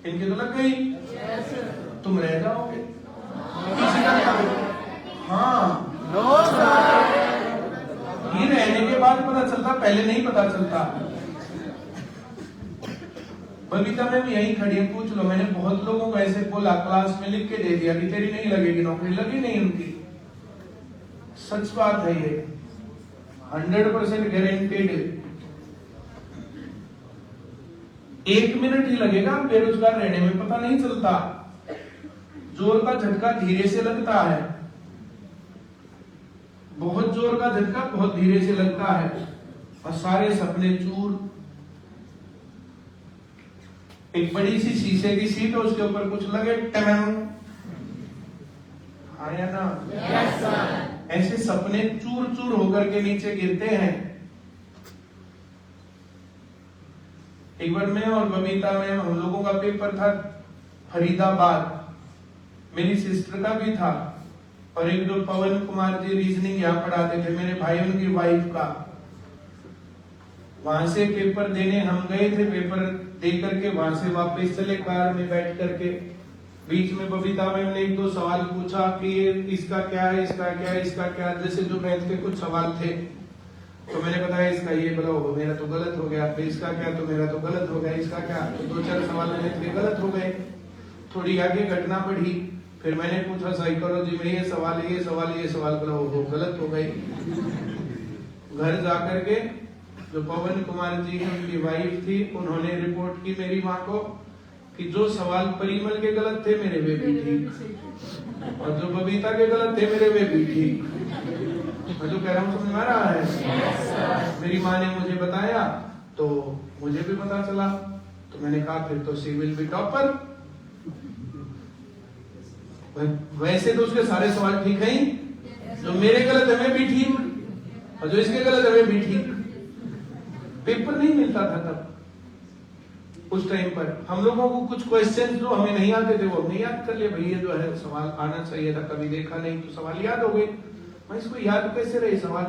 इनकी तो लग गई। तुम रह जाओगे, किसी का क्या होगा? हाँ, ये रहने के बाद पता चलता, पहले नहीं पता चलता। बबीता मैम यही खड़ी है, पूछ लो, मैंने बहुत लोगों को ऐसे बोला, क्लास में लिख के दे दिया कि तेरी नहीं लगेगी नौकरी, लगी नहीं उनकी। सच बात है ये, 100% गारंटेड। 1 मिनट ही लगेगा बेरोजगार रहने में, पता नहीं चलता। जोर का झटका धीरे से लगता है, बहुत जोर का झटका बहुत धीरे से लगता है, और सारे सपने चूर। एक बड़ी सी शीशे की सीट है, उसके ऊपर कुछ लगे, टमम, हाँ या ना? yes, sir. ऐसे सपने चूर चूर होकर के नीचे गिरते हैं। एक बार मैं और बबीता में हम लोगों का पेपर था फरीदाबाद, मेरी सिस्टर का भी था, और एक दो पवन कुमार जी रीजनिंग यहाँ पढ़ाते थे, मेरे भाई उनकी वाइफ का। वहां से पेपर देने हम गए थे, पेपर दे करके वहां से वापस चले कार में बैठ करके। बीच में बबीता मैम ने एक दो सवाल पूछा कि ये इसका क्या है, इसका क्या है, इसका क्या है, जैसे जो मैथ के कुछ सवाल थे, तो मैंने बताया इसका ये, बोला मेरा तो गलत हो गया, इसका क्या, तो मेरा तो गलत हो गया, इसका क्या, तो 2-4 सवाल मेरे गलत हो गए। थोड़ी आगे घटना बढ़ी, फिर मैंने पूछा साइकोलॉजी में ये सवाल है, ये सवाल, ये सवाल, बोला वो गलत हो गई। घर जाकर के जो पवन कुमार जी उनकी वाइफ थी, उन्होंने रिपोर्ट की मेरी माँ को कि जो सवाल परिमल के गलत थे मेरे वे भी ठीक, और जो बबीता के गलत थे मेरे वे भी ठीक। मैं जो कह रहा हूँ समझ में आ रहा है? yes, मेरी माँ ने मुझे बताया तो मुझे भी पता चला, तो मैंने कहा फिर तो सी विल बी टॉपर। वैसे तो उसके सारे सवाल ठीक है ही, जो मेरे गलत है मैं भी ठीक, और जो इसके गलत है मैं भी ठीक। पेपर नहीं मिलता था तब, उस टाइम पर हम लोगों को कुछ क्वेश्चन जो हमें नहीं आते थे वो हमने याद कर लिए, भाई ये जो है सवाल आना चाहिए था, कभी देखा नहीं तो सवाल याद हो गए। मैं इसको याद कैसे रहे सवाल?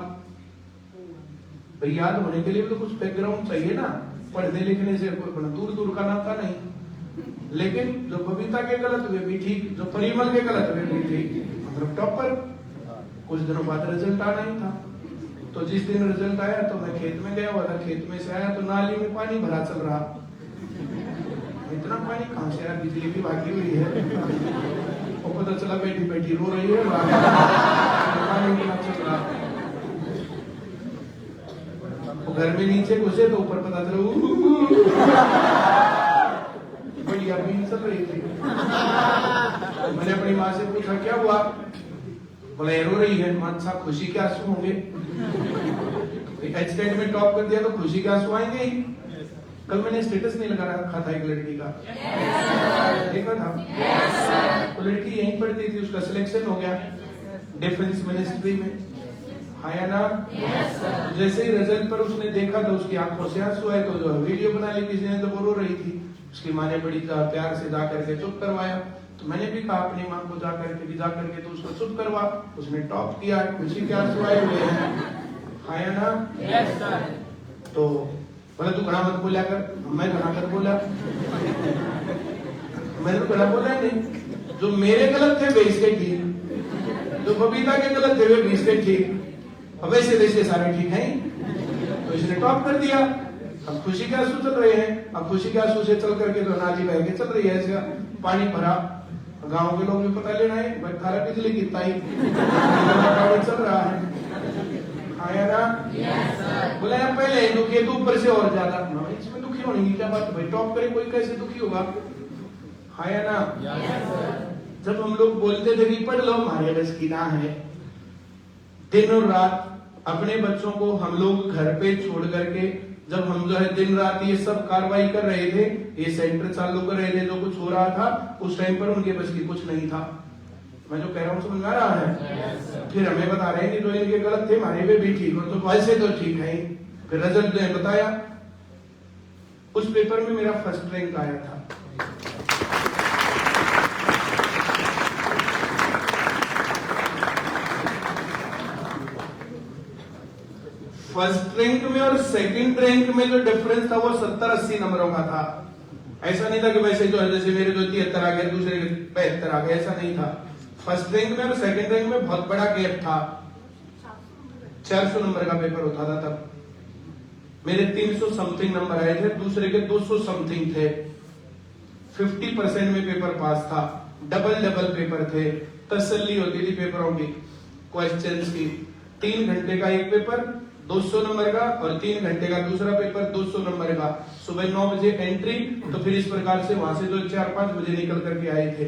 भाई याद होने के लिए तो कुछ बैकग्राउंड चाहिए ना, पढ़ने लिखने से दूर दूर का नाता नहीं। लेकिन जो बबीता के गलत वे भी ठीक, जो परिमल के गलत वे भी ठीक, मतलब टॉपर। कुछ दिनों बाद रिजल्ट आना ही था, तो जिस दिन रिजल्ट आया तो मैं खेत में गया हुआ था, खेत में से आया तो नाली में पानी भरा चल रहा। इतना पानी कहां से आया? बिजली भी भागी हुई है, और पता चला बेटी बेटी रो रही है, पानी बिना चल रहा। घर में नीचे घुसे तो ऊपर पता चला बढ़िया बीन चल रही थी। मैंने अपनी माँ से पूछा क्या हुआ? बोले रो रही है। मां साहब खुशी के आंसू होंगे, एचटेट में टॉप कर दिया तो खुशी के आंसू आएंगे ही। कल मैंने स्टेटस नहीं लगा रखा था एक लड़की का, देखा था? वो लड़की यहीं पढ़ती थी, उसका सिलेक्शन हो गया डिफेंस मिनिस्ट्री में, हाँ या ना? जैसे ही रिजल्ट पर उसने देखा तो उसकी आंखों से आंसू आए, तो जो वीडियो बना ली किसी ने, तो वो रो रही थी। उसकी माँ ने बड़ी प्यार से जा करके चुप करवाया। तो मैंने भी कहा अपनी माँ को जा करके तो उसको चुप करवा। उसने टॉप किया, खुशी के आंसू आए हुए हैं, हाँ या ना? तो बोला तू घड़ा मत बोला कर। मैं घड़ा कर बोला? मैंने तो घड़ा बोला ही नहीं। जो मेरे गलत थे वे इसके ठीक, जो बबीता के गलत थे वे भी इसके ठीक, अब वैसे वैसे सारे ठीक हैं। तो इसने टॉप कर दिया। अब खुशी के आंसू चल रहे हैं, अब खुशी के आंसू से चल करके तो नाली बह के चल रही है, ऐसे पानी भरा। गांव के लोग भी पता लेना है, थारा बिजली कितना ही चल रहा है, आया ना? बोले यार पहले दुखी है तो ऊपर से और ज्यादा, इसमें दुखी होने की क्या बात? भाई टॉप करे कोई कैसे दुखी होगा, आया ना? जब हम लोग बोलते थे कि पढ़ लो हमारे बस की ना है, दिन और रात अपने बच्चों को हम लोग घर पे छोड़ करके, जब हम जो है दिन रात ये सब कार्रवाई कर रहे थे, ये सेंटर चालू कर रहे थे, जो कुछ हो रहा था उस टाइम पर उनके बस की कुछ नहीं था। मैं जो कह रहा हूँ समझ में आ रहा है? फिर हमें बता रहे हैं कि जो इनके गलत थे हमारे भी ठीक हो, तो वैसे तो ठीक है। फिर रिजल्ट ने बताया, उस पेपर में मेरा फर्स्ट रैंक आया था। फर्स्ट रैंक में और सेकंड रैंक में जो डिफरेंस था वो 70-80 नंबरों का था। ऐसा नहीं था कि वैसे जो है जैसे मेरे तो 73 आ गया, दूसरे के 75 आ गया, ऐसा नहीं था। फर्स्ट रैंक में और सेकंड रैंक में बहुत बड़ा गैप था। 400 नंबर का पेपर होता था तब। मेरे 300 समथिंग नंबर आए थे, दूसरे के 200 समथिंग थे। 50% में पेपर पास था। डबल पेपर थे। तसल्ली होती थी पेपरों की, क्वेश्चंस की। 3 घंटे का एक पेपर 200 नंबर का, और 3 घंटे का दूसरा पेपर 200 नंबर का। सुबह 9 बजे एंट्री, तो फिर इस प्रकार से वहां से जो 4-5 बजे निकल करके आए थे।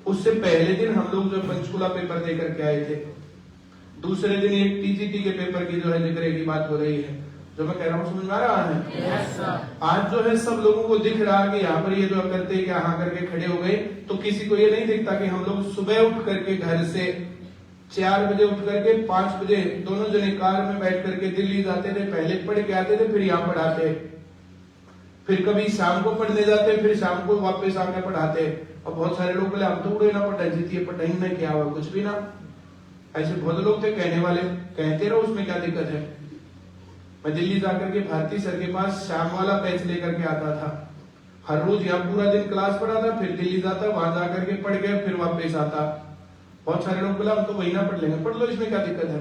उससे पहले दिन हम लोग जो पंचकुला पेपर दे करके आए थे। दूसरे दिन एक टीजीटी के पेपर की जो है जिक्र की बात हो रही है। जो मैं कह रहा हूँ समझ में आ रहा है? yes, आज जो है सब लोगों को दिख रहा कि यहाँ पर ये जो करते क्या हाँ करके खड़े हो गए, तो किसी को ये नहीं दिखता कि हम लोग सुबह उठ करके घर से 4 बजे उठ करके 5 बजे दोनों जने कार में बैठ करके दिल्ली जाते थे। पहले पढ़ के आते थे, फिर यहाँ पढ़ाते, फिर कभी शाम को पढ़ने जाते, फिर शाम को वापस आके पढ़ाते। और बहुत सारे लोग बोले हम तो उड़े ना पढ़ाई जीती पढ़ाई में क्या हुआ, कुछ भी ना। ऐसे बहुत लोग थे कहने वाले, कहते रहो उसमें क्या दिक्कत है। मैं दिल्ली जाकर के भारती सर के पास शाम वाला बैच लेकर के आता था। हर रोज यहाँ पूरा दिन क्लास पढ़ाता, फिर दिल्ली जाता, वहां जाकर के पढ़ के फिर वापस आता। बहुत सारे लोग बोला हम तो वही ना पढ़ लेंगे। पढ़ लो, इसमें क्या दिक्कत है।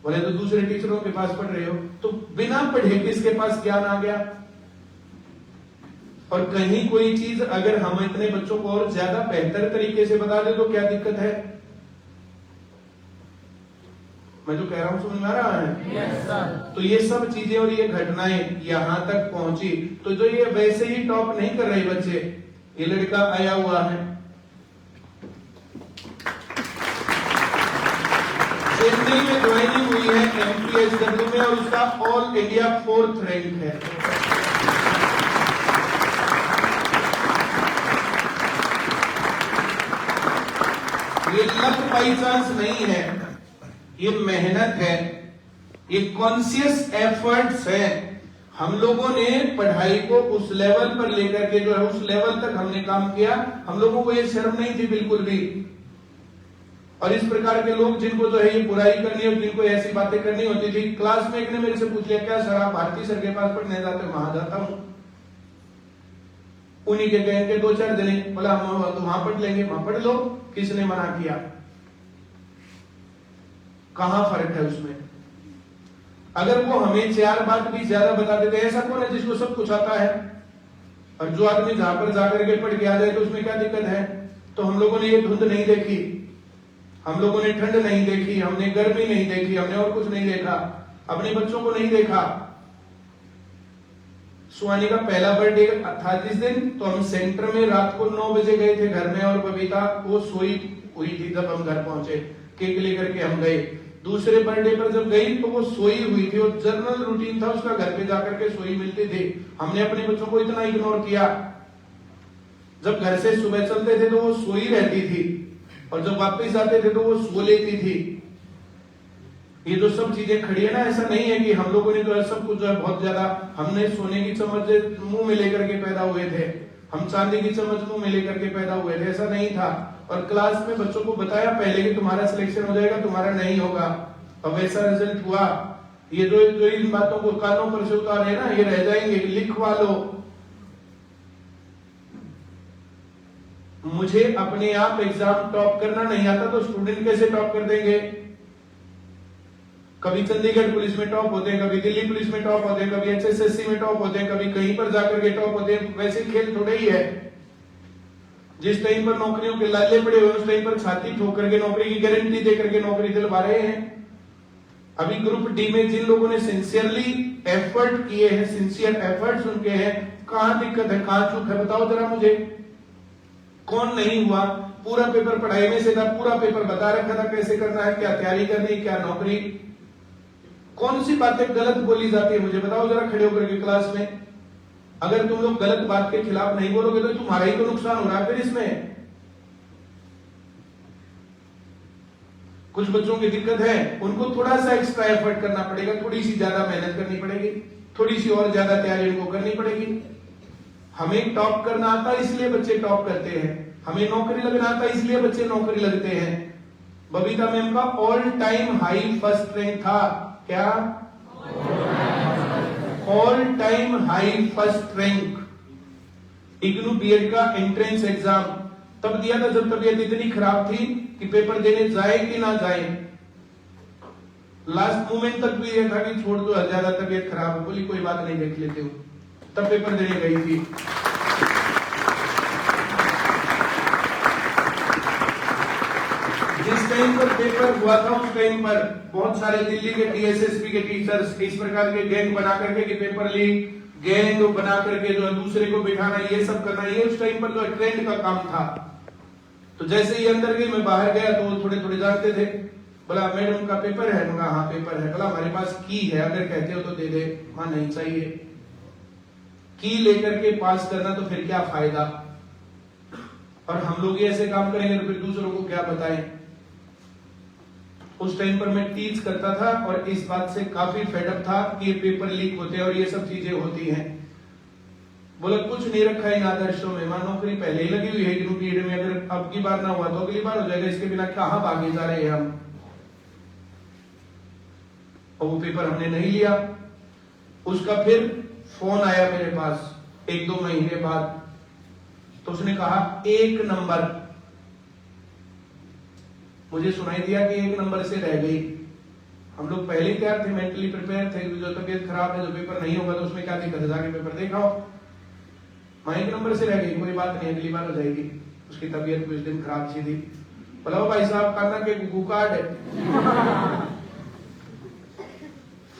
बोले तो दूसरे टीचरों के पास पढ़ रहे हो, तो बिना पढ़े किसके पास ज्ञान आ गया। और कहीं कोई चीज अगर हम इतने बच्चों को और ज्यादा बेहतर तरीके से बता दे तो क्या दिक्कत है। मैं जो कह रहा हूं समझ में आ रहा है? yes, तो ये सब चीजें और ये घटनाएं यहां तक पहुंची, तो जो ये वैसे ही टॉप नहीं कर रहे बच्चे, ये लड़का आया हुआ है चेन्नई में ज्वाइनिंग हुई है MPSW में, और उसका ऑल इंडिया 4th रैंक है। ये लक बाई चांस नहीं है, ये मेहनत है, ये कॉन्शियस एफर्ट्स है। हम लोगों ने पढ़ाई को उस लेवल पर लेकर के जो है उस लेवल तक हमने काम किया। हम लोगों को ये शर्म नहीं थी बिल्कुल भी। और इस प्रकार के लोग जिनको जो है ये बुराई करनी और जिनको ऐसी बातें करनी होती थी, क्लास में एक ने मेरे से पूछ लिया क्या सर आप भारती सर के पास पढ़ने जाते हो? वहां जाता हूं। उन्हीं के गैंग के 2-4 जने बोला हम तो वहां पढ़ लेंगे। वहां पढ़ लो, किसने मना किया? कहां फर्क है उसमें? अगर वो हमें 4 बात भी ज्यादा बता देते, ऐसा कौन है जिसको सब कुछ आता है? और जो आदमी जहां पर जाकर के पढ़ के आ जाए तो उसमें क्या दिक्कत है? तो हम लोगों ने ये धुंध नहीं देखी, हम लोगों ने ठंड नहीं देखी, हमने गर्मी नहीं देखी, हमने और कुछ नहीं देखा, अपने बच्चों को नहीं देखा। सुहानी का पहला बर्थडे था जिस दिन, तो हम सेंटर में रात को 9 बजे गए थे घर में, और बबीता वो सोई हुई थी जब हम घर पहुंचे। केक लेकर के हम गए। दूसरे बर्थडे पर जब गई तो वो सोई हुई थी, और जर्नल रूटीन था उसका, घर पे जाकर के सोई मिलती थी। हमने अपने बच्चों को इतना इग्नोर किया। जब घर से सुबह चलते थे तो वो सोई रहती थी, और जब वापस आते थे तो वो सो लेती थी। ये जो सब चीजें खड़ी है ना, ऐसा नहीं है कि हम लोगों ने जो है सब कुछ जो है बहुत ज्यादा, हमने सोने की चम्मच मुंह में लेकर के पैदा हुए थे, हम चांदी की चम्मच मुंह में लेकर के पैदा हुए थे, ऐसा नहीं था। और क्लास में बच्चों को बताया पहले कि तुम्हारा सिलेक्शन हो जाएगा, तुम्हारा नहीं होगा, और वैसा रिजल्ट हुआ। ये जो इन बातों को कानों पर से उतारे ना, ये रह जाएंगे, लिखवा लो। मुझे अपने आप एग्जाम टॉप करना नहीं आता तो स्टूडेंट कैसे टॉप कर देंगे? कभी चंडीगढ़ पुलिस में टॉप होते हैं, कभी दिल्ली पुलिस में टॉप होते हैं, कभी HSSC में टॉप होते हैं, कभी कहीं पर जाकर के टॉप होते हैं। वैसे खेल थोड़ा ही है। जिस टाइम पर नौकरियों के लाले पड़े हुए उस टाइम पर छाती ठोक करके नौकरी की गारंटी दे करके नौकरी दिलवा रहे हैं। अभी ग्रुप डी में जिन लोगों ने सिंसियरली एफर्ट किए हैं, सिंसियर एफर्ट्स उनके हैं, कहां दिक्कत है, कहां चूक है, बताओ जरा मुझे। कौन नहीं हुआ? पूरा पेपर पढ़ाई में से था, पूरा पेपर बता रखा था कैसे करना है, क्या तैयारी करनी, क्या नौकरी। कौन सी बातें गलत बोली जाती है मुझे बताओ जरा खड़े होकर के क्लास में। अगर तुम लोग गलत बात के खिलाफ नहीं बोलोगे तो तुम्हारा ही तो नुकसान हो रहा है फिर इसमें। कुछ बच्चों की दिक्कत है, उनको थोड़ा सा एक्स्ट्रा एफर्ट करना पड़ेगा, थोड़ी सी ज्यादा मेहनत करनी पड़ेगी, थोड़ी सी और ज्यादा तैयारी उनको करनी पड़ेगी। हमें टॉप करना आता इसलिए बच्चे टॉप करते हैं, हमें नौकरी लगना आता इसलिए बच्चे नौकरी लगते हैं। बबीता मैम का all time high first rank था। क्या? All time high first rank. IGNOU BEd का एंट्रेंस एग्जाम तब दिया था जब तबीयत इतनी खराब थी कि पेपर देने जाए कि ना जाए। लास्ट मोमेंट तक भी ये था कि छोड़ दो, ज्यादा तबीयत खराब हो, बोली कोई बात नहीं देख लेते हो, तब पेपर देने गई थी। जिस टाइम पर पेपर हुआ था उस टाइम पर बहुत सारे दिल्ली के टीएसएसपी के टीचर्स इस प्रकार के गैंग बना करके कि पेपर लीक, गैंग बना करके जो है दूसरे को बिठाना, ये सब करना, ये उस टाइम पर जो ट्रेंड का काम था। तो जैसे ही अंदर गई, मैं बाहर गया तो वो थोड़े थोड़े जानते थे। बोला मैडम का पेपर है? बोला हाँ पेपर है। बोला हमारे पास की है, अगर कहते हो तो दे दे। हाँ नहीं चाहिए, की लेकर के पास करना तो फिर क्या फायदा, और हम लोग ये ऐसे काम करेंगे तो फिर दूसरों को क्या बताएं। उस टाइम पर मैं टीच करता था और इस बात से काफी फेडअप था कि ये पेपर लीक होते हैं और ये सब चीजें होती हैं। बोला कुछ नहीं रखा इन आदर्शों में, मां नौकरी पहले ही लगी हुई है इग्नू बीएड में, अगर अब की बार ना हुआ तो अगली बार हो जाएगा, इसके बिना कहां भागे जा रहे हैं हम। और वो पेपर हमने नहीं लिया। उसका फिर फोन आया मेरे पास 1-2 महीने बाद, तो उसने कहा 1 नंबर। मुझे सुनाई दिया कि 1 नंबर से रह गई। हम लोग पहले ही तैयार थे, मेंटली प्रिपेयर थे, जो तबीयत खराब है, जो पेपर नहीं होगा तो उसमें क्या दिक्कत है, जाके पेपर देखाओ। मां 1 नंबर से रह गई, कोई बात नहीं, अगली बार हो जाएगी। उसकी तबीयत कुछ दिन खराब सी थी। बोला भाई साहब काना के गुगू कार्ड है,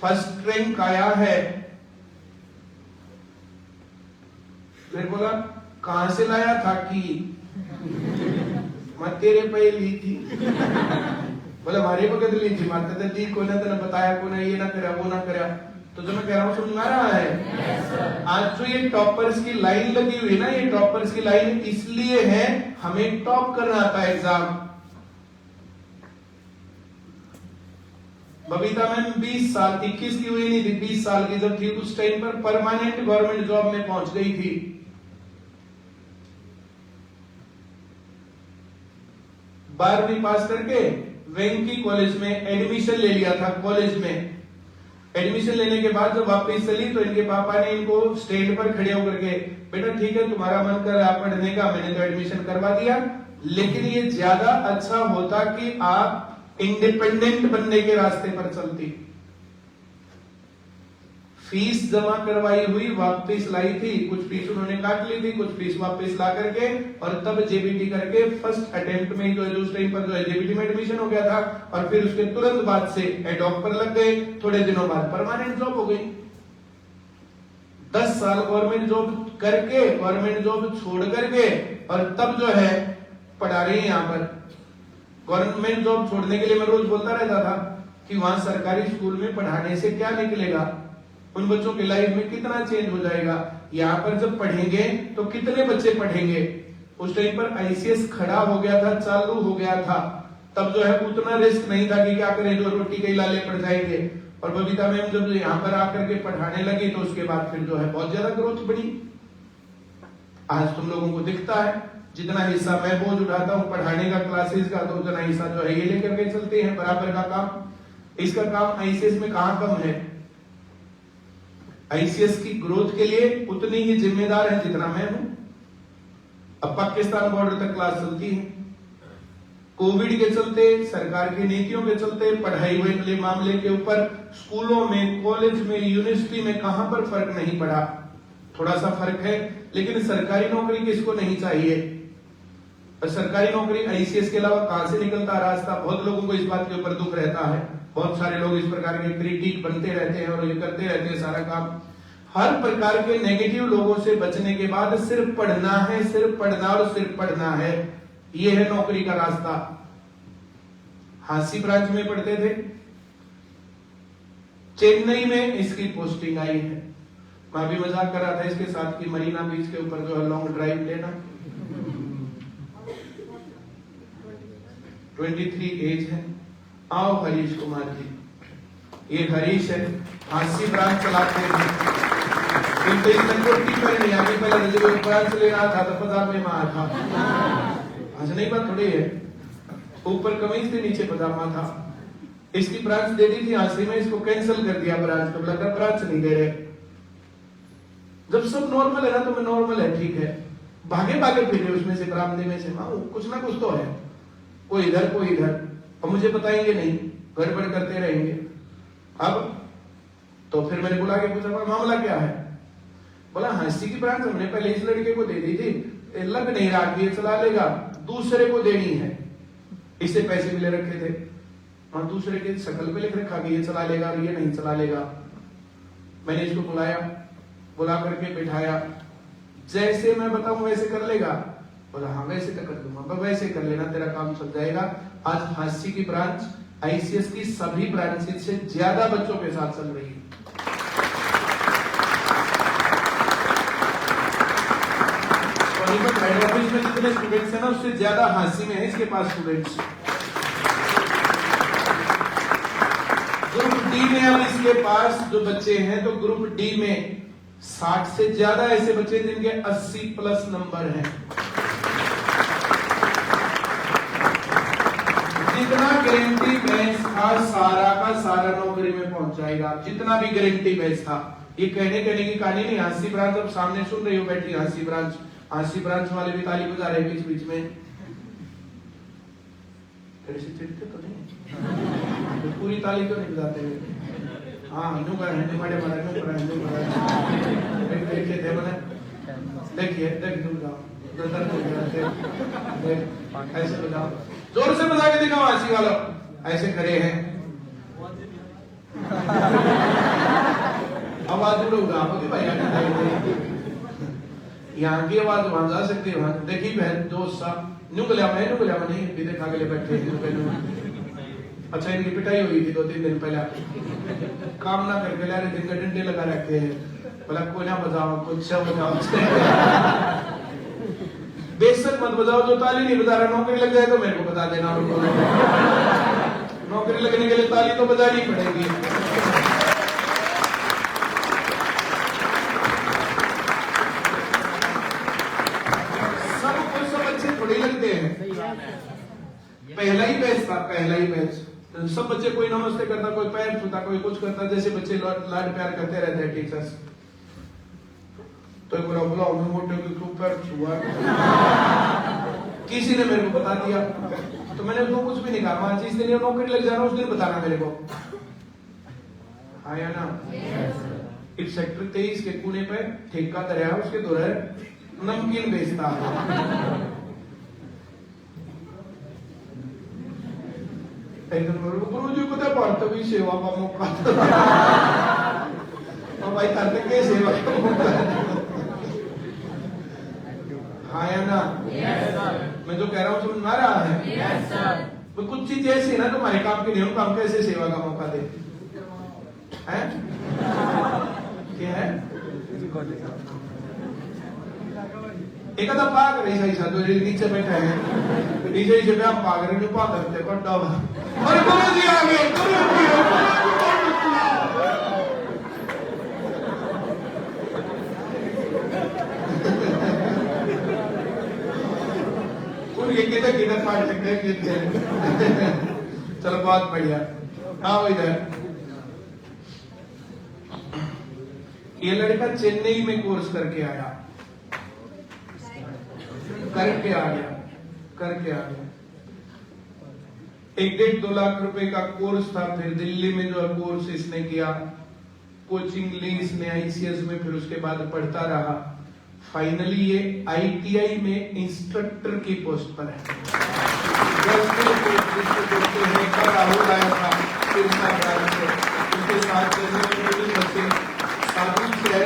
फर्स्ट रैंक आया है। फिर बोला कहां से लाया था कि मैं तेरे पे ली थी। बोले हमारे बगत ली थी, मारते दी को ना बताया, को ना ये ना करा वो ना करा। तो जो मैं कह रहा हूं समझ में आ रहा है। आज जो ये टॉपर्स की लाइन लगी हुई है ना, ये टॉपर्स की लाइन इसलिए है हमें टॉप करना था एग्जाम। बबीता मैम 20 साल, 21 की हुई नहीं थी, 20 साल की जब थी उस टाइम पर परमानेंट गवर्नमेंट जॉब में पहुंच गई थी। 12वीं पास करके वेंकी कॉलेज में एडमिशन ले लिया था। कॉलेज में एडमिशन लेने के बाद जब वापस चली तो इनके पापा ने इनको स्टेज पर खड़े होकर के, बेटा ठीक है तुम्हारा मन कर रहा पढ़ने का, मैंने तो एडमिशन करवा दिया, लेकिन ये ज्यादा अच्छा होता कि आप इंडिपेंडेंट बनने के रास्ते पर चलती। फीस जमा करवाई हुई वापस लाई थी, कुछ फीस उन्होंने काट ली थी, कुछ फीस वापस ला करके, और तब जेबीटी करके फर्स्ट अटेम्प्ट में जो है उस टाइम पर जो है जेबीटी में एडमिशन हो गया था, और फिर उसके तुरंत बाद से एडॉक पर लग गए, थोड़े दिनों बाद परमानेंट जॉब हो गई। 10 साल गवर्नमेंट जॉब करके, गवर्नमेंट जॉब छोड़ करके, और तब जो है पढ़ा रही है यहाँ पर। गवर्नमेंट जॉब छोड़ने के लिए मैं रोज बोलता रहता था कि वहां सरकारी स्कूल में पढ़ाने से क्या निकलेगा, उन बच्चों की लाइफ में कितना चेंज हो जाएगा, यहाँ पर जब पढ़ेंगे तो कितने बच्चे पढ़ेंगे। उस टाइम पर आईसीएस खड़ा हो गया था, चालू हो गया था, तब जो है उतना रिस्क नहीं था कि क्या करें, जो रोटी के लाले पड़ जाएंगे। और बबीता मैम जब यहाँ पर आकर के पढ़ाने लगी तो उसके बाद फिर जो है बहुत ज्यादा ग्रोथ बढ़ी। आज तुम लोगों को दिखता है जितना हिस्सा मैं बोझ उठाता हूँ पढ़ाने का, क्लासेस का, तो उतना हिस्सा जो है ये लेकर के चलते हैं बराबर का काम। इसका काम आईसीएस में कहां कम है। आईसीएस की ग्रोथ के लिए उतनी ही जिम्मेदार है जितना मैं हूं। अब पाकिस्तान बॉर्डर तक क्लास चलती है। कोविड के चलते, सरकार की नीतियों के चलते, पढ़ाई वाले मामले के ऊपर स्कूलों में, कॉलेज में, यूनिवर्सिटी में कहां पर फर्क नहीं पड़ा। थोड़ा सा फर्क है, लेकिन सरकारी नौकरी किसको नहीं चाहिए। और सरकारी नौकरी आईसीएस के अलावा कहां से निकलता रास्ता, बहुत लोगों को इस बात के ऊपर दुख रहता है। बहुत सारे लोग इस प्रकार के क्रिटिक बनते रहते हैं और ये करते रहते हैं सारा काम। हर प्रकार के नेगेटिव लोगों से बचने के बाद सिर्फ पढ़ना है, सिर्फ पढ़ना और सिर्फ पढ़ना है, ये है नौकरी का रास्ता। हांसी ब्रांच में पढ़ते थे, चेन्नई में इसकी पोस्टिंग आई है। मैं भी मजाक कर रहा था इसके साथ कि मरीना बीच के ऊपर जो है लॉन्ग ड्राइव लेना। 23 एज है। आओ हरीश कुमार जी, ये हरीश है, हांसी ब्रांच चलाते हैं। तो इसमें कोटी पर नहीं आगे, पहले जब ब्रांच ले रहा था तो पंजाब में मार था। हंसने की बात थोड़ी है, ऊपर कमीज थी नीचे पजामा था। इसकी ब्रांच दे दी थी हांसी में, इसको कैंसिल कर दिया ब्रांच को, लगा ब्रांच नहीं दे रहे। जब सब नॉर्मल है ना तो मैं नॉर्मल है, ठीक है, भागे भागे फिर रहे उसमें से, बरामदे में से। हाँ कुछ ना कुछ तो है, कोई इधर कोई इधर, और मुझे बताएंगे नहीं, गड़बड़ करते रहेंगे। अब तो फिर मैंने बुला के पूछा मामला क्या है? बोला हंसी की ब्रांच हमने पहले इस लड़के को दे दी थी, लग नहीं रहा कि ये चला लेगा, दूसरे को देनी है, इससे पैसे मिले रखे थे, और दूसरे के शकल पे लिख रखा कि ये चला लेगा और ये नहीं चला लेगा। मैंने इसको बुलाया, बुला करके बिठाया, जैसे मैं बताऊं वैसे कर लेगा? बोला हाँ वैसे तो कर दूंगा। वैसे कर लेना, तेरा काम चल जाएगा। आज हंसी की ब्रांच आईसीएस की सभी ब्रांचेस से ज्यादा बच्चों के साथ चल रही है। हेड ऑफिस में जितने स्टूडेंट्स हैं ना, उससे ज्यादा हंसी में है इसके पास स्टूडेंट्स। ग्रुप डी में अब इसके पास जो बच्चे हैं, तो ग्रुप डी में 60 से ज्यादा ऐसे बच्चे जिनके 80 प्लस नंबर हैं। जितना गारंटी बैच था सारा का सारा नौकरी में पहुंच जाएगा, जितना भी गारंटी बैच था। ये कहने की कहानी नहीं। हंसी ब्रांच अब सामने सुन रही हो बैठी, हंसी ब्रांच वाले भी ताली बजा रहे बीच बीच में। चिढ़ते तो नहीं, तो पूरी ताली क्यों नहीं बजाते हुए? हाँ हिंदू का हिंदू बड़े बड़ा हिंदू बड़ा हिंदू बड़ा देखिए थे बने, देखिए देख तुम जाओ ऐसे बजाओ, जोर से बजा के दिखाओ हंसी वालों, ऐसे खड़े हैं। आवाज उड़ोगा आपकी भाई, यहाँ की आवाज वहां जा सकती है। वहां देखी बहन दोस्त साहब नुगलिया में नहीं विदे खा के बैठे। अच्छा इनकी पिटाई हुई थी 2-3 दिन पहले, काम ना करके ला रहे दिन का डंडे लगा रखे हैं। बोला कोई ना बजाओ, कुछ बजाओ, बेशक मत बजाओ, जो ताली नहीं बजा रहा नौकरी लग जाए तो मेरे को बता देना। नौकरी लगने के लिए ताली तो बजानी पड़ेगी। पहला ही बैच सब बच्चे, कोई नमस्ते करता, कोई पैर छूता, कोई कुछ करता, जैसे बच्चे लाड प्यार करते रहते हैं टीचर्स। तो बुलाओ मोटे के पैर छुआ, किसी ने मेरे को बता दिया, तो मैंने उसको कुछ भी नहीं कहा। जिस दिन नौकरी लग जाना उस दिन बताना मेरे को, आया ना। इस सेक्टर 23 के कोने पे ठेका दरिया, उसके दौरे नमकीन बेचता गुरु जी को तो भारतवी सेवा का मौका और भाई करते के सेवा का मौका। हाँ या ना? मैं जो कह रहा हूँ समझ में आ रहा है? तो कुछ चीज ऐसी ना तुम्हारे काम की नहीं, उनको हम कैसे सेवा का मौका दे? हैं? क्या है? एक आधा पाग रही सही साथ नीचे बैठे हैं, नीचे से हम पाग रहे हैं, पाग करते कट्टा हुआ, अरे गुरु जी आ गए, गुरु जी उनके किधर काट सकते हैं। चलो बहुत बढ़िया। हाँ इधर ये लड़का चेन्नई में कोर्स करके आ गया। एक 1.5-2 लाख रुपए का कोर्स था। फिर दिल्ली में जो कोर्स इसने किया, कोचिंग ली इसने आईसीएस में, फिर उसके बाद पढ़ता रहा। फाइनली ये आईटीआई में इंस्ट्रक्टर की पोस्ट पर है। राहुल आया था उसके साथ बच्चे,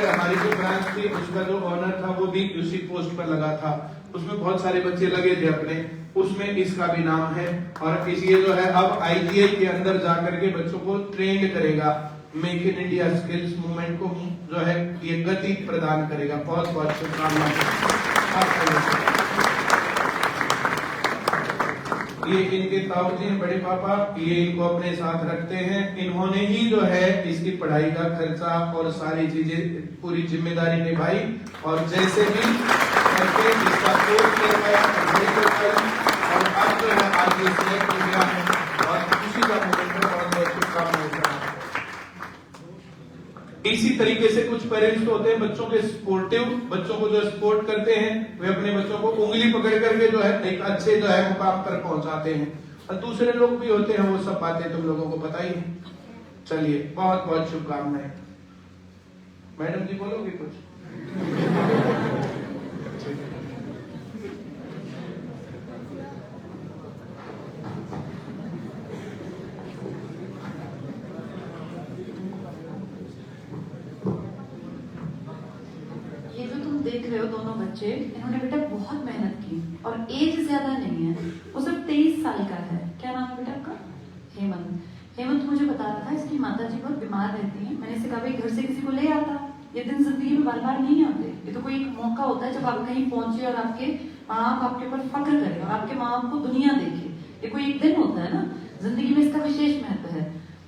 हमारी जो ब्रांच थी उसका जो ऑनर था वो भी उसी पोस्ट पर लगा था। उसमें बहुत सारे बच्चे लगे थे अपने, उसमें इसका भी नाम है। और ये जो है अब आईटीआई के अंदर जाकर के बच्चों को ट्रेन करेगा, make in India skills movement को जो है ये गति प्रदान करेगा। बहुत बहुत शुभकामनाएं। ये इनके ताऊजी बड़े पापा, ये इनको अपने साथ रखते हैं। इन्होंने ही जो है इसकी पढ़ाई का खर्चा और सारी चीजें पूरी जिम्मेदारी निभाई, और जैसे भी करके इसका कोर्स करवाया, और अब जो है आज ये सिलेक्ट हो गया है, और खुशी का मोमेंट है। बहुत बहुत शुभकामनाएं। इसी तरीके से कुछ पेरेंट्स तो होते हैं बच्चों के स्पोर्टिव, बच्चों को जो सपोर्ट करते हैं, वे अपने बच्चों को उंगली पकड़ करके जो है एक अच्छे जो है मुकाम पर पहुंचाते हैं, और दूसरे लोग भी होते हैं, वो सब बातें तुम लोगों को पता ही है। चलिए, बहुत बहुत शुभकामनाएं। मैडम जी बोलोगे कुछ? देख रहे हो दोनों बच्चे, इन्होंने बेटा बहुत मेहनत की और एज ज्यादा नहीं है, वो सिर्फ 23 साल का है। क्या नाम है बेटा आपका? हेमंत। हेमंत मुझे बता रहा था इसकी माता जी बहुत बीमार रहती हैं। मैंने इसे कहा भाई घर से किसी को ले आता, ये दिन जिंदगी में बार बार नहीं आते, ये तो कोई एक मौका होता है जब आप कहीं पहुंचे और आपके माँ बाप आपके ऊपर फक्र करें और आपके माँ बाप को दुनिया देखे, ये कोई एक दिन होता है ना, जिंदगी में इसका विशेष महत्व है।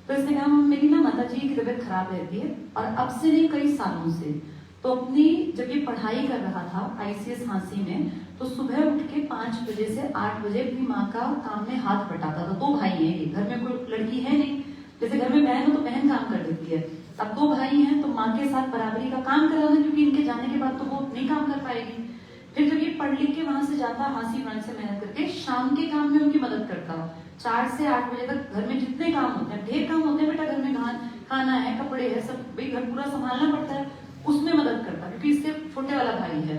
तो इसने कहा मेरी ना माता जी की तबीयत खराब रहती है और अब से नहीं कई सालों से, तो अपनी जब ये पढ़ाई कर रहा था ICS झांसी में, तो सुबह उठ के 5 बजे से 8 बजे अपनी माँ का काम में हाथ बटाता था। 2 भाई हैं ये, घर में कोई लड़की है नहीं, जैसे घर में बहन हो तो बहन काम कर देती है, अब 2 भाई हैं तो माँ के साथ बराबरी का काम कराना, क्योंकि इनके जाने के बाद तो वो नहीं काम कर पाएगी। फिर जब ये पढ़ लिख के वहां से जाता हांसी ब्रांच से मेहनत करके, शाम के काम में उनकी मदद करता। 4 से 8 बजे तक घर में जितने काम होते हैं, ढेर काम होते हैं बेटा, घर में खाना है, कपड़े है, सब भाई घर पूरा संभालना पड़ता है, उसमें मदद करता, क्योंकि इससे छोटे वाला भाई है।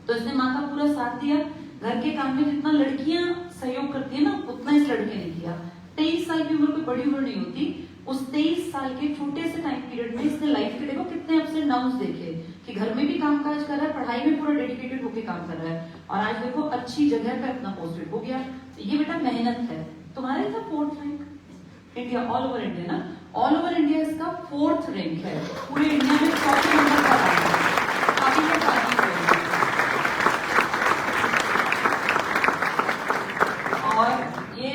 तो इसने माँ का पूरा साथ दिया। घर के काम में जितना लड़कियां सहयोग करती है ना, उतना इस लड़के ने किया। 23 साल की उम्र कोई बड़ी उम्र नहीं होती। उस 23 साल के छोटे से टाइम पीरियड में इसने लाइफ के देखो कितने अप्स एंड डाउन्स देखे, कि घर में भी कामकाज कर रहा है, पढ़ाई में पूरा डेडिकेटेड होकर काम कर रहा है, और आज देखो अच्छी जगह पे अपना पोस्टेड हो गया। ये बेटा मेहनत है। तुम्हारे था 4th rank India, all over India ना, ऑल ओवर इंडिया इसका 4th रैंक है, पूरे इंडिया में 4th नंबर का है। और ये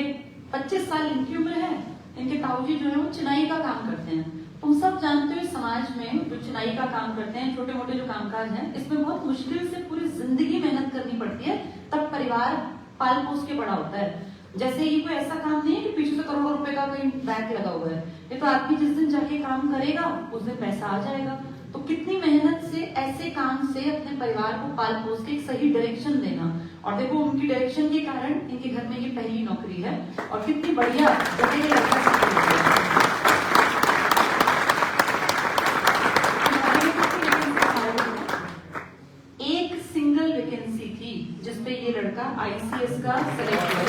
25 साल इनकी उम्र है। इनके ताऊजी जो है वो चिनाई का काम करते हैं। तुम सब जानते हो समाज में जो चिनाई का काम करते हैं, छोटे मोटे जो कामकाज हैं, इसमें बहुत मुश्किल से पूरी जिंदगी मेहनत करनी पड़ती है, तब परिवार पाल पोस के बड़ा होता है। जैसे ये कोई ऐसा काम नहीं है कि पीछे से करोड़ों रुपए का कोई बैग लगा हुआ है। ये तो आदमी जिस दिन जाके काम करेगा उस दिन पैसा आ जाएगा। तो कितनी मेहनत से ऐसे काम से अपने परिवार को पाल पोस के एक सही डायरेक्शन देना, और देखो उनकी डायरेक्शन के कारण इनके घर में ये पहली नौकरी है, और कितनी बढ़िया जगह ये लड़का एक सिंगल वैकेंसी थी जिसपे ये लड़का ICS का सेलेक्ट हुआ।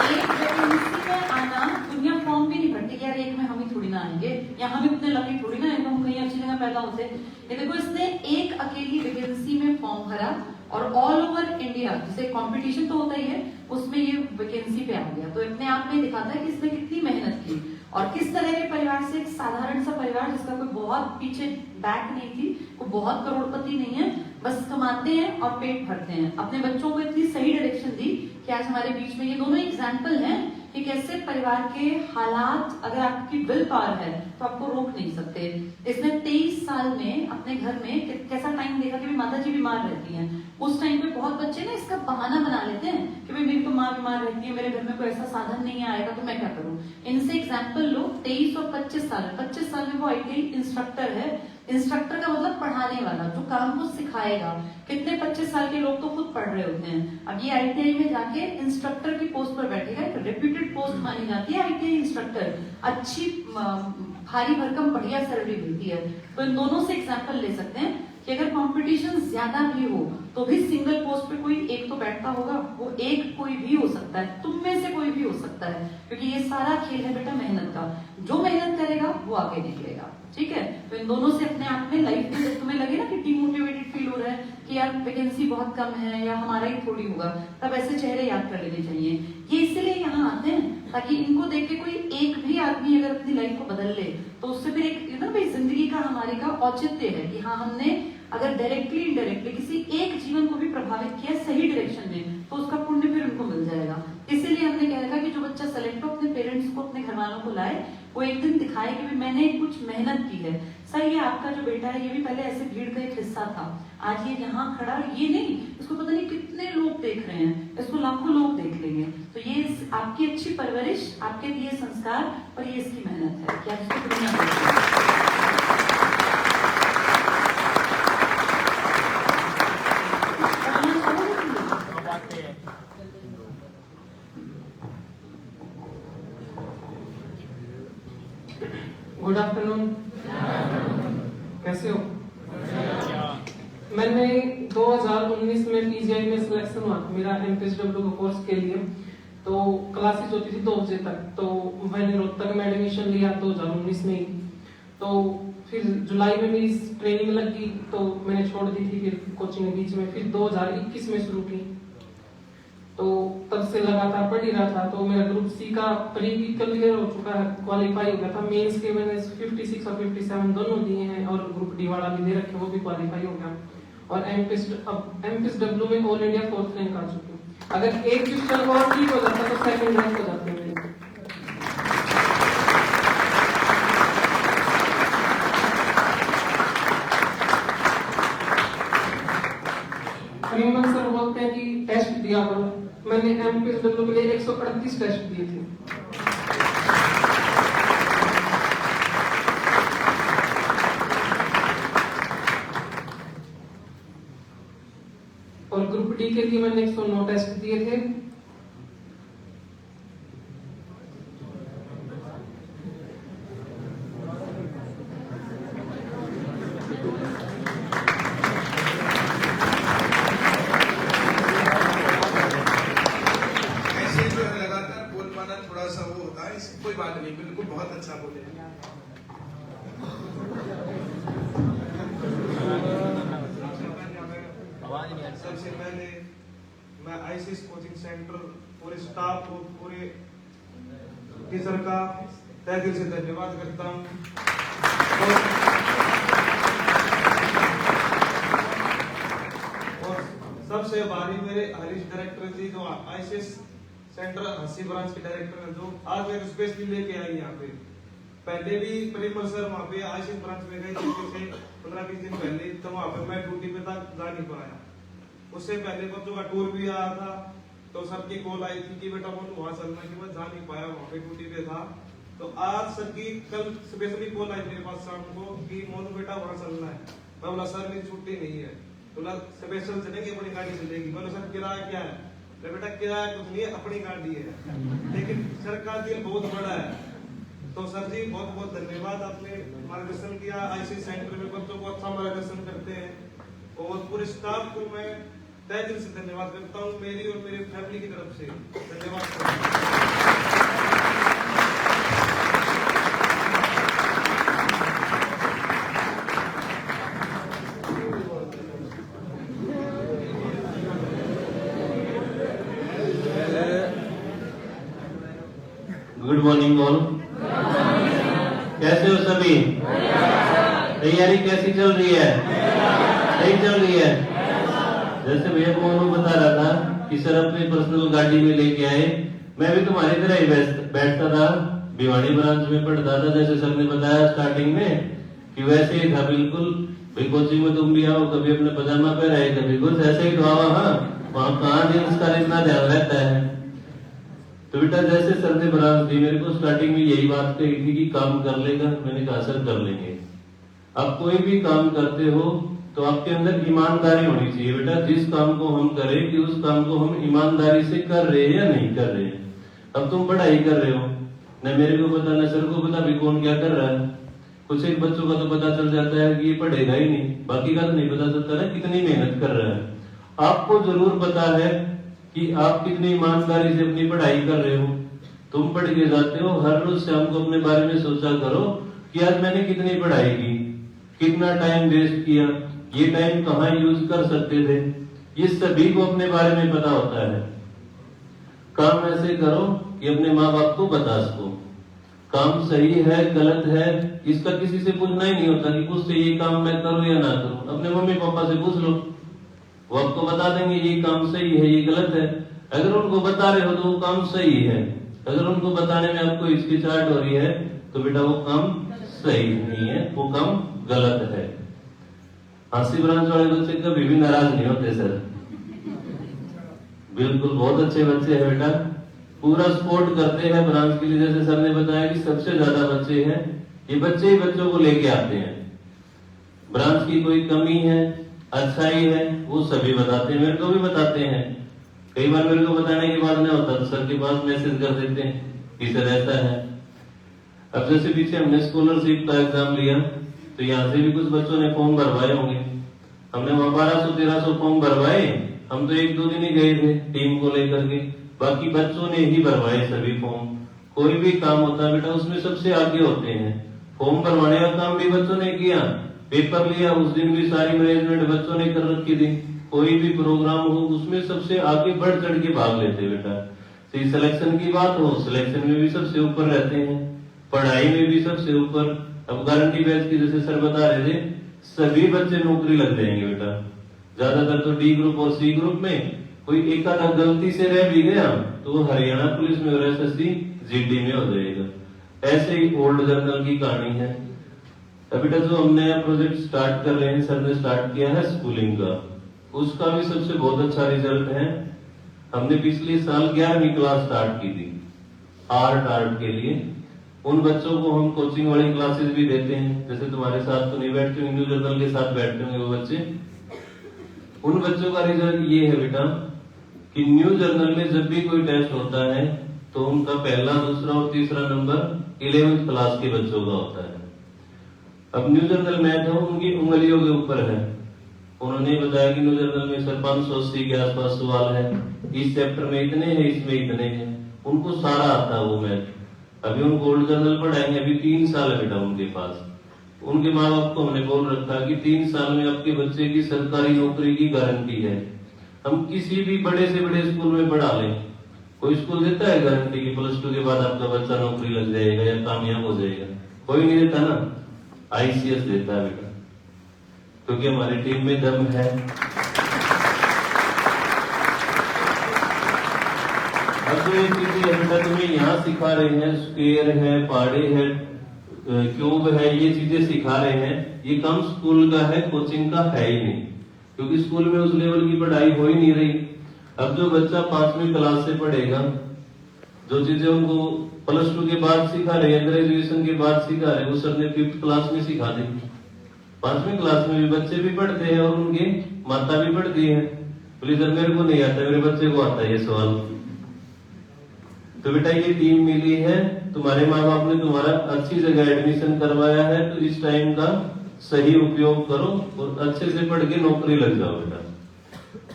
एक वैकेंसी में आना, दुनिया फॉर्म भी नहीं भरती यार, एक में हम ही थोड़ी ना आएंगे, या हम इतने लकी थोड़ी ना हम कहीं अच्छी जगह पैदा होते। ये देखो इसने एक अकेली वैकेंसी में फॉर्म भरा और ऑल ओवर इंडिया, जैसे कंपटीशन तो होता ही है, उसमें ये वैकेंसी पे आ गया। तो अपने आप में दिखाता है कि इसने कितनी मेहनत की और किस तरह के परिवार से, एक साधारण सा परिवार जिसका कोई बहुत पीछे बैक नहीं थी, कोई बहुत करोड़पति नहीं है, बस कमाते हैं और पेट भरते हैं। अपने बच्चों को इतनी सही डायरेक्शन दी कि आज हमारे बीच में ये दोनों एग्जाम्पल हैं कि कैसे परिवार के हालात, अगर आपकी विल पावर है तो आपको रोक नहीं सकते। इसने 23 साल में अपने घर में कैसा टाइम देखा कि माता जी बीमार रहती हैं। उस टाइम पे बहुत बच्चे ना इसका बहाना बना लेते हैं कि भाई मेरी तो माँ बीमार रहती है, मेरे घर में कोई ऐसा साधन नहीं आएगा तो मैं क्या करूं। इनसे एग्जाम्पल लो, 23 और 25 साल, 25 साल में वो ITI इंस्ट्रक्टर है। इंस्ट्रक्टर का मतलब पढ़ाने वाला, जो काम को सिखाएगा। कितने 25 साल के लोग तो खुद पढ़ रहे होते हैं, अब ये ITI में जाके इंस्ट्रक्टर की पोस्ट पर बैठेगा। एक रेप्यूटेड पोस्ट मानी जाती है ITI इंस्ट्रक्टर, अच्छी भारी भरकम बढ़िया सैलरी मिलती है। तो इन दोनों से एग्जाम्पल ले सकते हैं कि अगर कंपटीशन ज्यादा भी हो तो भी सिंगल पोस्ट पे कोई एक तो बैठता होगा, वो एक कोई भी हो सकता है, तुम में से कोई भी हो सकता है, क्योंकि ये सारा खेल है बेटा मेहनत का। जो मेहनत करेगा वो आगे निकलेगा, ठीक है। तो इन दोनों से अपने आप में लाइफ में जब तुम्हें लगे ना कि डिमोटिवेटेड फील हो रहा है कि यार वैकेंसी बहुत कम है या हमारा ही थोड़ी होगा, तब ऐसे चेहरे याद कर लेने चाहिए। ये इसीलिए यहाँ आते हैं ताकि इनको देख के कोई एक भी आदमी अगर अपनी लाइफ को बदल ले तो उससे फिर एक ना भाई जिंदगी का हमारे का औचित्य है कि हाँ हमने अगर डायरेक्टली इनडायरेक्टली किसी एक जीवन को भी प्रभावित किया सही डायरेक्शन में, तो उसका पुण्य फिर उनको मिल जाएगा। इसीलिए हमने कह रखा कि जो बच्चा सेलेक्ट हो अपने पेरेंट्स को, अपने घर वालों को लाए, वो एक दिन दिखाए कि भी मैंने कुछ मेहनत की है। सर ये आपका जो बेटा है ये भी पहले ऐसे भीड़ का एक हिस्सा था, आज ये यहाँ खड़ा, ये नहीं, इसको पता नहीं कितने लोग देख रहे हैं, इसको लाखों लोग देख लेंगे। तो ये आपकी अच्छी परवरिश, आपके दिए संस्कार और ये इसकी मेहनत है कि आप इसको दुनिया देखें। गुड आफ्टरनून, कैसे हो? मैंने 2019 में पीजीआई में सिलेक्शन हुआ मेरा एमपीएसडब्ल्यू का कोर्स के लिए। तो क्लासेस होती थी 2 बजे तक, तो मैंने रोहतक में एडमिशन लिया 2019 में ही। तो फिर जुलाई में मेरी ट्रेनिंग लगी तो मैंने छोड़ दी थी फिर कोचिंग बीच में, फिर 2021 में शुरू की। तो तब से लगातार पढ़ ही रहा था। तो मेरा ग्रुप सी का प्री क्लियर हो चुका है, क्वालिफाई हो गया था। मेंस के मैंने 56 और 57 दोनों दिए हैं और ग्रुप डी वाला भी दे रखे, वो भी क्वालिफाई हो गया। और एमपीएसडब्ल्यू में ऑल इंडिया 4th रैंक आ चुकी हूँ। अगर एक क्वेश्चन और ठीक हो जाता तो 2nd रैंक हो जाती है। प्रीमन सर बोलते हैं कि टेस्ट दिया करो, मैंने एमपीएसडब्ल्यू के लिए 138 टेस्ट दिए थे। और ग्रुप डी के लिए मैंने 109 टेस्ट दिए थे। थोड़ा सा वो होता है, कोई बात नहीं, बिल्कुल बहुत अच्छा बोले। सबसे पहले मैं आईसीएस कोचिंग सेंटर पूरे स्टाफ और पूरे टीचर का तहे दिल से धन्यवाद करता हूँ। और सबसे आभारी मेरे हरीश डायरेक्टर जी, जो आईसीएस सेंटर हंसी ब्रांच के डायरेक्टर हैं, जो आज मेरे स्पेशली लेके आए यहाँ पे। पहले भी परिमल सर वहाँ पे आईसीएस ब्रांच में गए थे 15-20 दिन पहले, तो वहाँ पे मैं ड्यूटी पे था, जा नहीं पाया। उससे पहले बच्चों का टूर भी आया था, तो सर की कॉल आई थी कि बेटा मोनू वहाँ चलना, कि मैं जा नहीं पाया, वहाँ पे ड्यूटी पे था। तो आज सर की कल स्पेशली कॉल आई मेरे पास शाम को कि मोनू बेटा वहाँ चलना है। मैं बोला सर मेरी छुट्टी नहीं है। बोला स्पेशल चलेंगे, अपनी गाड़ी चलेगी। बोला सर किराया क्या है? बेटा किराया कुछ नहीं है, अपनी गाड़ी है, लेकिन सर का दिल बहुत बड़ा है। तो सर जी बहुत बहुत धन्यवाद, आपने मार्गदर्शन किया। आईसीएस सेंटर में बच्चों को अच्छा मार्गदर्शन करते हैं, और पूरे स्टाफ को मैं तहे दिल से धन्यवाद करता हूँ, मेरी और मेरी फैमिली की तरफ से धन्यवाद। गुड मॉर्निंग ऑल, कैसे हो सभी? तैयारी कैसी चल रही है? सही चल रही है? जैसे भैया मोनू बता रहा था कि सर अपनी पर्सनल गाड़ी में लेके आए, मैं भी तुम्हारी तरह ही बैठता था, भिवाड़ी ब्रांच में पढ़ता था। जैसे सर ने बताया स्टार्टिंग में कि वैसे ही था बिल्कुल, भाई कोचिंग में तुम भी आओ, कभी अपने पजामा पे रहे, कभी कुछ ऐसे ही तो आओ। हाँ, वहाँ कहाँ दिन का इतना ध्यान रहता है। तो बेटा जैसे सर ने ब्रांच दी, मेरे को स्टार्टिंग में यही बात कही थी कि काम कर लेगा। मैंने कहा सर कर लेंगे। आप कोई भी काम करते हो तो आपके अंदर ईमानदारी होनी चाहिए बेटा। जिस काम को हम करें कि उस काम को हम ईमानदारी से कर रहे हैं या नहीं कर रहे हैं। अब तुम पढ़ाई कर रहे हो, न मेरे को पता न सर को पता भी कौन क्या कर रहा है। कुछ एक बच्चों का तो पता चल जाता है कि ये पढ़ेगा ही नहीं, बाकी का तो नहीं पता चलता है कितनी मेहनत कर रहा है। आपको जरूर पता है कि आप कितनी ईमानदारी से अपनी पढ़ाई कर रहे हो। तुम पढ़ के जाते हो, हर रोज शाम को अपने बारे में सोचा करो कि आज मैंने कितनी पढ़ाई की, कितना टाइम वेस्ट किया, ये टाइम कहाँ यूज कर सकते थे। ये सभी को अपने बारे में पता होता है। काम ऐसे करो कि अपने माँ बाप को बता सको काम सही है गलत है, इसका किसी से पूछना ही नहीं होता कि मुझसे ये काम मैं करूं या ना करूं। अपने मम्मी पापा से पूछ लो, वो आपको बता देंगे ये काम सही है ये गलत है। अगर उनको बता रहे हो तो वो काम सही है, अगर उनको बताने में आपको हिचकिचाहट हो रही है तो बेटा वो काम सही नहीं है, वो काम गलत है। हांसी ब्रांच वाले बच्चे कभी भी नाराज नहीं होते सर, बिल्कुल बहुत अच्छे बच्चे हैं बेटा, पूरा सपोर्ट करते हैं ब्रांच के लिए। जैसे सर ने बताया कि सबसे ज्यादा बच्चे हैं, ये बच्चे ही बच्चों को लेके आते हैं। ब्रांच की कोई कमी है, अच्छाई है, वो सभी बताते हैं, मेरे को भी बताते हैं। कई बार मेरे को बताने के बाद नहीं होता तो सर के पास मैसेज कर देते हैं कि सर ऐसा है। अब जैसे पीछे हमने स्कॉलरशिप का एग्जाम लिया तो यहाँ से भी कुछ बच्चों ने फॉर्म भरवाए होंगे, हमने वहां 1200-1300 फॉर्म भरवाए, हम तो 1-2 दिन ही गए थे टीम को लेकर के, बाकी बच्चों ने ही भरवाए सभी फॉर्म। कोई भी काम होता है बेटा उसमें सबसे आगे होते हैं, फॉर्म भरवाने का काम भी बच्चों ने किया, पेपर लिया उस दिन भी सारी मैनेजमेंट बच्चों ने कर रखी थी। कोई भी प्रोग्राम हो उसमें सबसे आगे बढ़ चढ़ के भाग लेते बेटा। सिलेक्शन की बात हो, सिलेक्शन में भी सबसे ऊपर रहते हैं, पढ़ाई में भी सबसे ऊपर। अब गारंटी बैच की जैसे सर बता रहे थे, सभी बच्चे नौकरी लग जाएंगे बेटा। ज्यादातर तो डी ग्रुप और सी ग्रुप में कोई एक आधा गलती से रह भी गया तो वो हरियाणा पुलिस में और एसएससी जीडी में हो जाएगा। ऐसे ही ओल्ड जर्नल की कहानी है। अभी तक जो हमने प्रोजेक्ट स्टार्ट कर रहे हैं, सर ने स्टार्ट किया है स्कूलिंग का, उसका भी सबसे बहुत अच्छा रिजल्ट है। हमने पिछले साल 11वीं क्लास स्टार्ट की थी आर्ट के लिए। उन बच्चों को हम कोचिंग वाली क्लासेस भी देते हैं, जैसे तुम्हारे साथ तो नहीं बैठते होंगे, न्यू जर्नल के साथ बैठते होंगे वो बच्चे। उन बच्चों का रिजल्ट ये है बेटा कि न्यू जर्नल में जब भी कोई टेस्ट होता है तो उनका पहला, दूसरा और तीसरा नंबर 11वीं क्लास के बच्चों का होता है। अब न्यू जर्नल मैथ है उनकी उंगलियों के ऊपर है। उन्होंने बताया कि न्यू जर्नल में सर 580 के आसपास सवाल है, इस चैप्टर में इतने हैं, इसमें इतने हैं, उनको सारा आता है वो मैथ। अभी उनको ओल्ड जर्नल पढ़ाएंगे, अभी 3 साल है बेटा उनके पास। उनके माँ बाप को हमने बोल रखा कि 3 साल में आपके बच्चे की सरकारी नौकरी की गारंटी है। हम किसी भी बड़े से बड़े स्कूल में पढ़ा लें, कोई स्कूल देता है गारंटी कि +2 के बाद आपका बच्चा नौकरी लग जाएगा या कामयाब हो जाएगा? कोई नहीं देता ना, आईसीएस देता है बेटा, क्योंकि हमारी टीम में दम है। अब जो ये चीजें बेटा तुम्हें यहाँ सिखा रहे हैं, स्क्वायर है, पहाड़े है, क्यूब है, ये चीजें सिखा रहे हैं, ये काम स्कूल का है, कोचिंग का है ही नहीं, क्योंकि स्कूल में उस लेवल की पढ़ाई हो ही नहीं रही। अब जो बच्चा 5वीं क्लास से पढ़ेगा, जो चीजें उनको +2 के बाद सिखा रहे हैं, ग्रेजुएशन के बाद सिखा रहे हैं, वो सर ने 5th क्लास में सिखा दी। 5वीं क्लास में भी बच्चे भी पढ़ते हैं और उनकी माता भी पढ़ती है। बोले सर मेरे को नहीं आता, मेरे बच्चे को आता है ये सवाल। तो बेटा ये टीम मिली है, तुम्हारे माँ बाप ने तुम्हारा अच्छी जगह एडमिशन करवाया है, तो इस टाइम का सही उपयोग करो और अच्छे से पढ़ के नौकरी लग जाओ बेटा।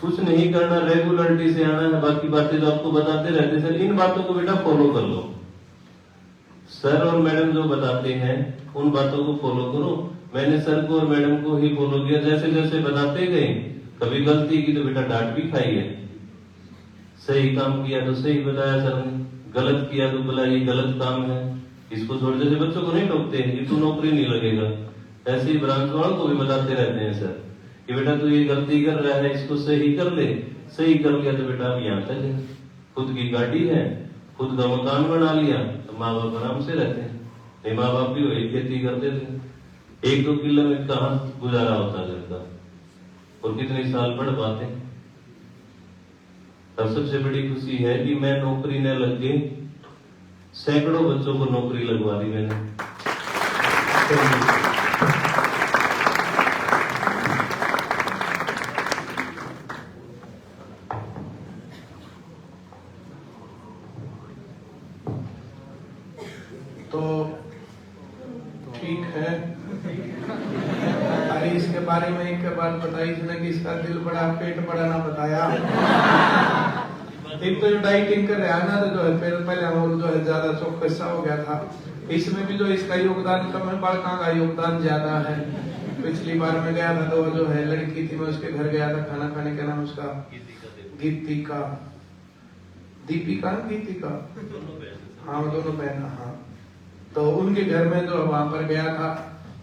कुछ नहीं करना, रेगुलरिटी से आना है, बाकी बातें तो आपको बताते रहते सर, इन बातों को बेटा फॉलो कर लो। सर और मैडम जो बताते हैं उन बातों को फॉलो करो। मैंने सर को और मैडम को ही फॉलो किया, जैसे जैसे बताते गए। कभी गलती की तो बेटा डांट भी खाई है, सही काम किया तो सही बताया सर ने, गलत किया तो बोला ये गलत काम है, इसको छोड़। जैसे बच्चों को नहीं टोकते ये तो नौकरी नहीं लगेगा, ऐसे ही ब्रांच वालों को भी बताते रहते हैं सर कि बेटा तू ये गलती कर रहा है, इसको सही कर ले। सही कर लिया तो बेटा अब यहाँ तक है, खुद की गाड़ी है, खुद का मकान बना लिया तो माँ बाप आराम से रहते हैं। नहीं माँ बाप भी वही खेती करते थे, 1-2 किलो में कहाँ गुजारा होता घर का, और कितने साल पढ़ पाते। तब सबसे बड़ी खुशी है कि मैं नौकरी न लग के सैकड़ों बच्चों को नौकरी लगवा दी मैंने। तो ठीक है, अरे इसके बारे में एक बात बताई थी ना कि इसका दिल बड़ा पेट बड़ा ना बताया। एक तो जो डाइटिंग कर रहा है ना, तो जो है पहले हम जो है ज्यादा चौकसा हो गया था। इसमें भी जो इसका योगदान कम है, बालका का योगदान ज्यादा है। पिछली बार मैं गया था तो जो है लड़की थी, मैं उसके घर गया था खाना खाने, का नाम उसका गीतिका, दीपिका गीतिका, हाँ दोनों बहन, हाँ। तो उनके घर में जो वहां पर गया था,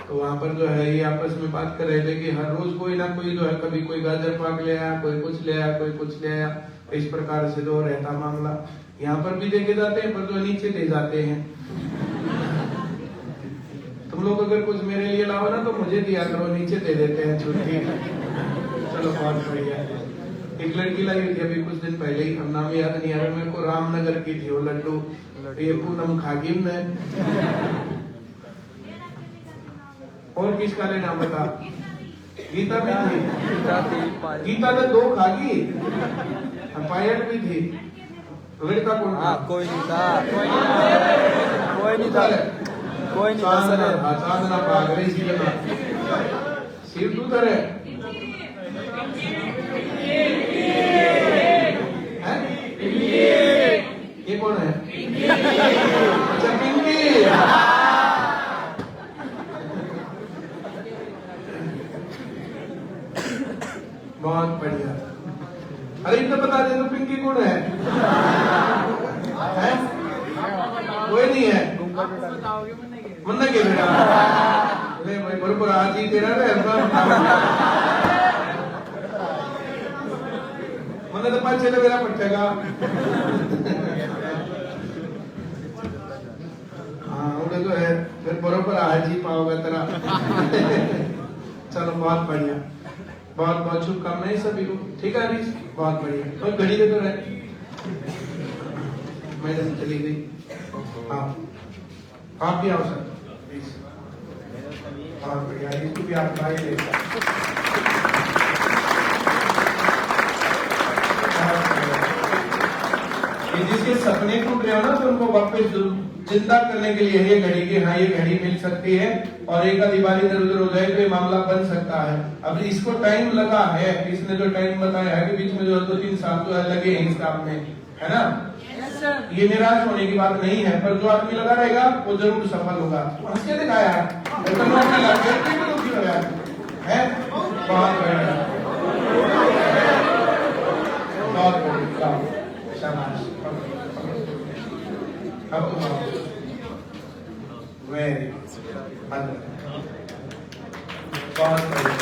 तो वहां पर जो है ये आपस में बात कर रहे थे कि हर रोज कोई ना कोई जो है, कभी कोई गाजर पाक ले आया, कोई कुछ ले आया, कोई कुछ ले आया, इस प्रकार से जो रहता मामला। यहाँ पर भी देखे जाते हैं पर जो नीचे ले जाते हैं। लोग अगर कुछ मेरे लिए लाओ ना तो मुझे दिया करो, नीचे दे देते हैं छुट्टी। चलो बहुत बढ़िया। एक लड़की लाई थी अभी कुछ दिन पहले ही, हम नाम याद नहीं आ रहा मेरे को, रामनगर की थी वो लड्डू, ये पूनम खागिम ने। और किसका ले नाम बता? गीता भी थी, गीता ने 2 खागी, पायल भी थी। लड़का कौन था? कोई नहीं था, कोई नहीं था सर। चांदना भाग रही सी ना सिर तू तरह ये कौन है? अच्छा पिंकी। बहुत बढ़िया। अरे इतना बता दे तो पिंकी कौन है? कोई नहीं है? मुन्ना के बेटा? अरे भाई बरोबर आज ही तेरा मुन्ना तो 5-6 मेरा पट्टेगा। हाँ उन्हें तो है, फिर बरोबर आज ही पाओगे तेरा। चलो बहुत बढ़िया, बहुत बहुत शुभकामनाएं सभी को। ठीक है हरीश, बहुत बढ़िया। तो घड़ी दे तो रहे, मैडम चली गई। हाँ आप भी आओ सर प्लीज। बहुत बढ़िया, इसको भी आप लाए ले। जिसके सपने टूट रहे हो ना तो उनको वापस जिंदा करने के लिए ये घड़ी की, हाँ ये घड़ी मिल सकती है और एक दिवाली इधर उधर हो जाए तो ये मामला बन सकता है। अब इसको टाइम लगा है, इसने जो टाइम बताया है कि बीच में जो 2-3 साल तो लगे हैं इस काम में, है ना? ये निराश होने की बात नहीं है, पर जो आदमी लगा रहेगा वो जरूर सफल होगा। हंस के दिखाया है, बहुत बढ़िया, बहुत बढ़िया, शाबाश। अब वेरी बहुत बढ़िया।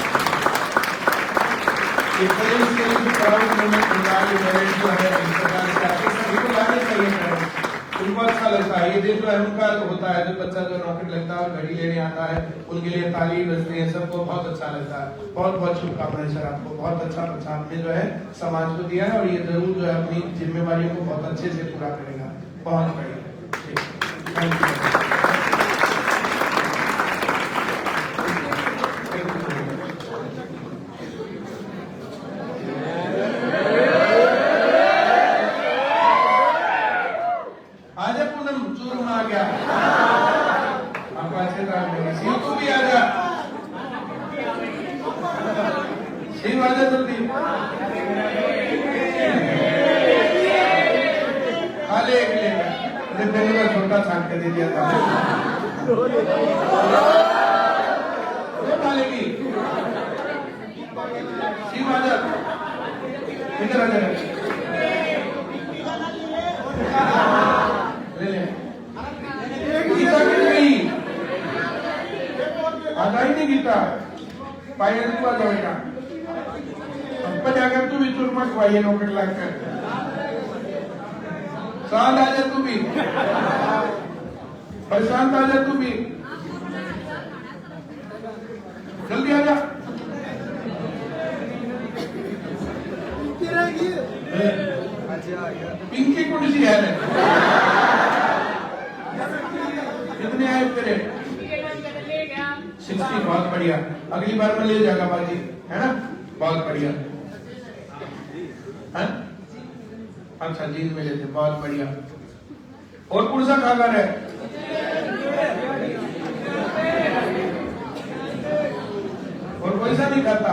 उनको अच्छा लगता है ये दिन जो है उनका होता है, जो बच्चा जो नौकरी लगता है और घड़ी लेने आता है उनके लिए ताली बजती है, सबको बहुत अच्छा लगता है। बहुत बहुत शुभकामनाएं सर आपको, बहुत अच्छा बच्चा आपने जो है समाज को दिया है और ये जरूर जो है अपनी जिम्मेवारियों को बहुत अच्छे से पूरा करेगा। बहुत बढ़िया, थैंक यू। छोटा छाट के दे दिया था। शिव आजा, इधर आजा, ले ले। गीता कितनी गई? आधा ही नहीं गीता, पायल तू आजा बेटा। अब जाकर तू भी चुरमा खुआइए नौकरी लगकर। शांत आजा तू भी, प्रशांत आजा तू भी, जल्दी आजा। पिंकी कौन सी है? कितने आए तेरे? 60, बहुत बढ़िया। अगली बार में ले जाएगा बाजी, है ना? बहुत बढ़िया। अच्छा जीन में लेते, बहुत बढ़िया। और कौन सा खाकर है? और कोई सा नहीं खाता?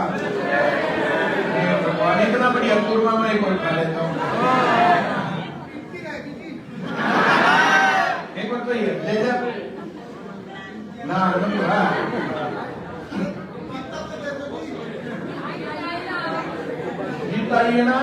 भगवान इतना बढ़िया चूरमा मैं एक और खा लेता हूँ। एक बार तो ये ले जा ना, जीता ये ना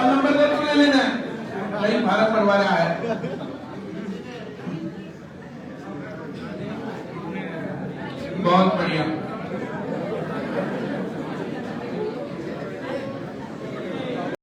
नंबर ले लेना है। नहीं भारत बनवाना है। बहुत बढ़िया।